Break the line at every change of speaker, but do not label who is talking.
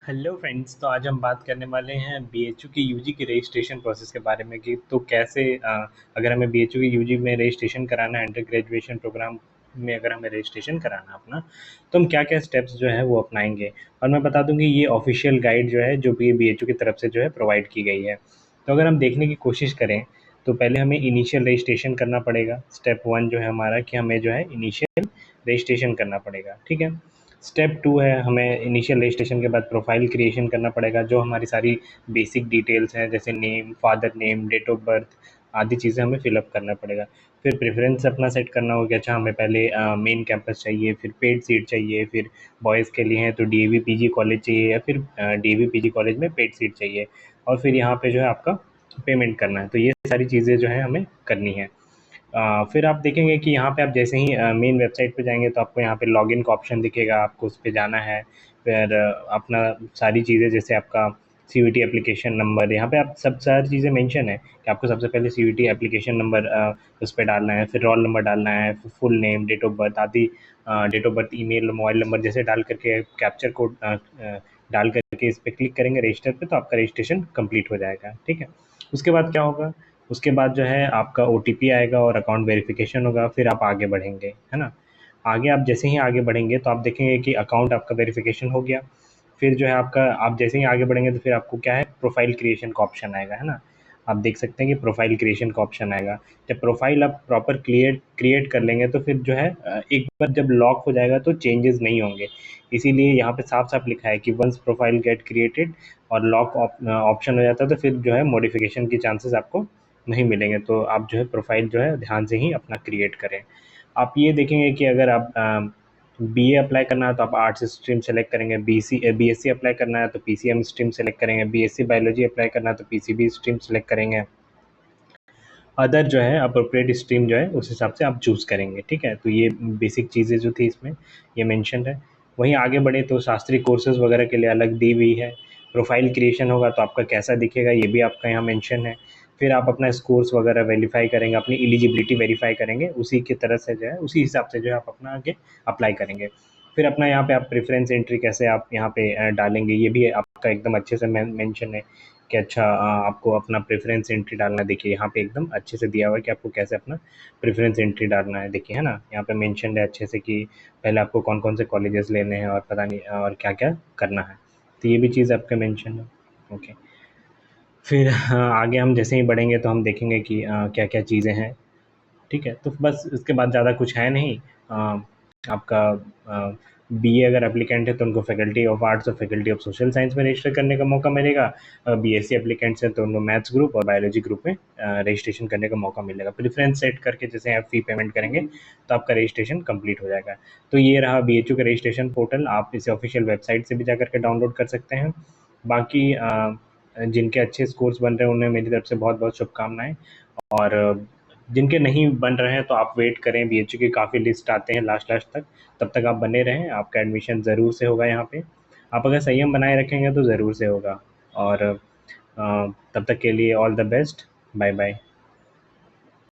Hello friends. तो आज हम बात करने वाले हैं बीएचयू की यूजी की रजिस्ट्रेशन प्रोसेस के बारे में कि तो कैसे अगर हमें बीएचयू की यूजी में रजिस्ट्रेशन कराना है, अंडर ग्रेजुएशन प्रोग्राम में अगर हमें रजिस्ट्रेशन कराना है अपना, तो हम क्या क्या स्टेप्स जो है वो अपनाएंगे। और मैं बता दूं कि ये ऑफिशियल गाइड जो है जो भी बीएचयू की तरफ से जो है प्रोवाइड की गई है। तो अगर हम देखने की कोशिश करें तो पहले हमें इनिशियल रजिस्ट्रेशन करना पड़ेगा। स्टेप वन जो है हमारा कि हमें जो है इनिशियल रजिस्ट्रेशन करना पड़ेगा। ठीक है। स्टेप टू है हमें इनिशियल रजिस्ट्रेशन के बाद प्रोफाइल क्रिएशन करना पड़ेगा, जो हमारी सारी बेसिक डिटेल्स हैं जैसे name, father name, date of birth आदि चीज़ें हमें फिलअप करना पड़ेगा। फिर प्रेफरेंस अपना सेट करना होगा। अच्छा, हमें पहले मेन कैंपस चाहिए, फिर पेड सीट चाहिए, फिर बॉयज़ के लिए हैं तो डीएवी पीजी कॉलेज चाहिए या फिर डीएवी पीजी कॉलेज में पेड सीट चाहिए। और फिर यहाँ पे जो है आपका पेमेंट करना है। तो ये सारी चीज़ें जो है हमें करनी है। फिर आप देखेंगे कि यहाँ पे आप जैसे ही मेन वेबसाइट पे जाएंगे तो आपको यहाँ पे लॉगिन का ऑप्शन दिखेगा, आपको उस पे जाना है। फिर अपना सारी चीज़ें जैसे आपका सीवीटी एप्लीकेशन नंबर, यहाँ पे आप सब सारी चीज़ें मेंशन है कि आपको सबसे पहले सीवीटी एप्लीकेशन नंबर उस पर डालना है, फिर रोल नंबर डालना है, फिर full name, date of birth आदि, date of birth, email, mobile number जैसे डाल करके कैप्चर कोड डाल करके इस पर क्लिक करेंगे रजिस्टर पे, तो आपका रजिस्ट्रेशन कंप्लीट हो जाएगा। ठीक है। उसके बाद क्या होगा, उसके बाद जो है आपका ओटीपी आएगा और अकाउंट वेरिफिकेशन होगा, फिर आप आगे बढ़ेंगे, है ना। आगे आप जैसे ही आगे बढ़ेंगे तो आप देखेंगे कि अकाउंट आपका वेरिफिकेशन हो गया। फिर जो है आपका, आप जैसे ही आगे बढ़ेंगे तो फिर आपको क्या है, प्रोफाइल क्रिएशन का ऑप्शन आएगा, है ना। आप देख सकते हैं कि प्रोफाइल क्रिएशन का ऑप्शन आएगा। जब प्रोफाइल आप प्रॉपर क्रिएट क्रिएट कर लेंगे तो फिर जो है एक बार जब लॉक हो जाएगा तो चेंजेस नहीं होंगे। इसीलिए यहाँ पे साफ साफ लिखा है कि वंस प्रोफाइल गेट क्रिएटेड और लॉक ऑप्शन हो जाता है तो फिर जो है मॉडिफिकेशन के चांसेस आपको नहीं मिलेंगे। तो आप जो है प्रोफाइल जो है ध्यान से ही अपना क्रिएट करें। आप ये देखेंगे कि अगर आप बीए अप्लाई करना है तो आप आर्ट्स स्ट्रीम सेलेक्ट करेंगे, बीएससी अप्लाई करना है तो पीसीएम स्ट्रीम सेलेक्ट करेंगे, बीएससी बायोलॉजी अप्लाई करना है तो पीसीबी स्ट्रीम सेलेक्ट करेंगे। अदर जो है अप्रोप्रिएट स्ट्रीम जो है उस हिसाब से आप चूज़ करेंगे। ठीक है। तो ये बेसिक चीज़ें जो थी इसमें ये मेंशन है। वहीं आगे बढ़े तो शास्त्री कोर्सेज वगैरह के लिए अलग दी हुई है। प्रोफाइल क्रिएशन होगा तो आपका कैसा दिखेगा ये भी आपका यहाँ मेंशन है। फिर आप अपना स्कोर्स वगैरह वेरीफाई करेंगे, अपनी एलिजिबिलिटी वेरीफाई करेंगे, उसी की तरह से जो है उसी हिसाब से जो है आप अपना आगे अप्लाई करेंगे। फिर अपना यहाँ पे आप प्रेफरेंस एंट्री कैसे आप यहाँ पे डालेंगे ये भी आपका एकदम अच्छे से मेंशन है कि अच्छा आपको अपना प्रेफरेंस एंट्री डालना है। देखिए यहाँ पे एकदम अच्छे से दिया हुआ है कि आपको कैसे अपना प्रेफरेंस एंट्री डालना है। देखिए, है ना, यहाँ पे मेंशन है अच्छे से कि पहले आपको कौन कौन से कॉलेजेस लेने हैं और पता नहीं और क्या क्या करना है। तो ये भी चीज़ आपका मेंशन है। ओके। फिर आगे हम जैसे ही बढ़ेंगे तो हम देखेंगे कि क्या क्या चीज़ें हैं। ठीक है। तो बस इसके बाद ज़्यादा कुछ है नहीं। आपका बीए अगर एप्लीकेंट है तो उनको फैकल्टी ऑफ आर्ट्स और फैकल्टी ऑफ सोशल साइंस में रजिस्टर करने का मौका मिलेगा। बीएससी एप्लीकेंट्स हैं तो उनको मैथ्स ग्रुप और बायोलॉजी ग्रुप में रजिस्ट्रेशन करने का मौका मिलेगा। प्रेफरेंस सेट करके जैसे आप फी पेमेंट करेंगे तो आपका रजिस्ट्रेशन कंप्लीट हो जाएगा। तो ये रहा बीएचयू का रजिस्ट्रेशन पोर्टल। आप इसे ऑफिशियल वेबसाइट से भी जा करके डाउनलोड कर सकते हैं। बाकी जिनके अच्छे स्कोर्स बन रहे हैं उन्हें मेरी तरफ से बहुत बहुत शुभकामनाएं। और जिनके नहीं बन रहे हैं तो आप वेट करें, बीएचयू की काफ़ी लिस्ट आते हैं लास्ट लास्ट तक, तब तक आप बने रहें, आपका एडमिशन ज़रूर से होगा यहाँ पे। आप अगर संयम बनाए रखेंगे तो ज़रूर से होगा। और तब तक के लिए all the best. Bye bye.